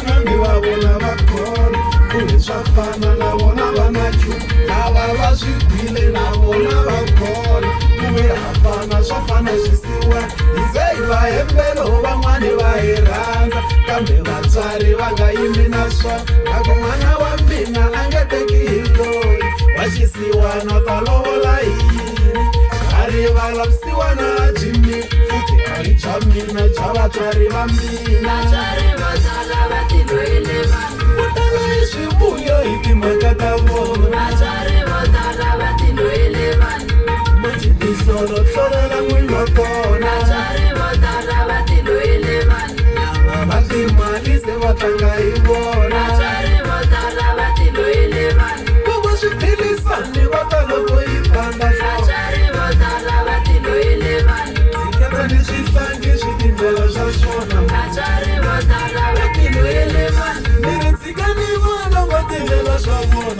vanhambi va vona va kona kumbe swa fana na vona va na chu lava va swi gwile na vona va kona kumbe hafana swa fana swisiwa hi ze hi va hembelo van'wani va hi rhandza kambe vatswari va nga yimi na swona loko n'wana wa mina a nge teki hi loyi wa xisiwana ta lovola hi yini a rivala vusiwana a jimi futhi a ri bya mina bya vatswari va mina ku tala hi swivuyo hi timhaka ta vona majitisolo hlolela n'wini wa kona va timali se va tlanga hi vona vova swiphilisani va ta loko yi tlanga tshiketa ni swihlangi swi tindlela swa swona ni ri tshika ni vona va tindlela swa vona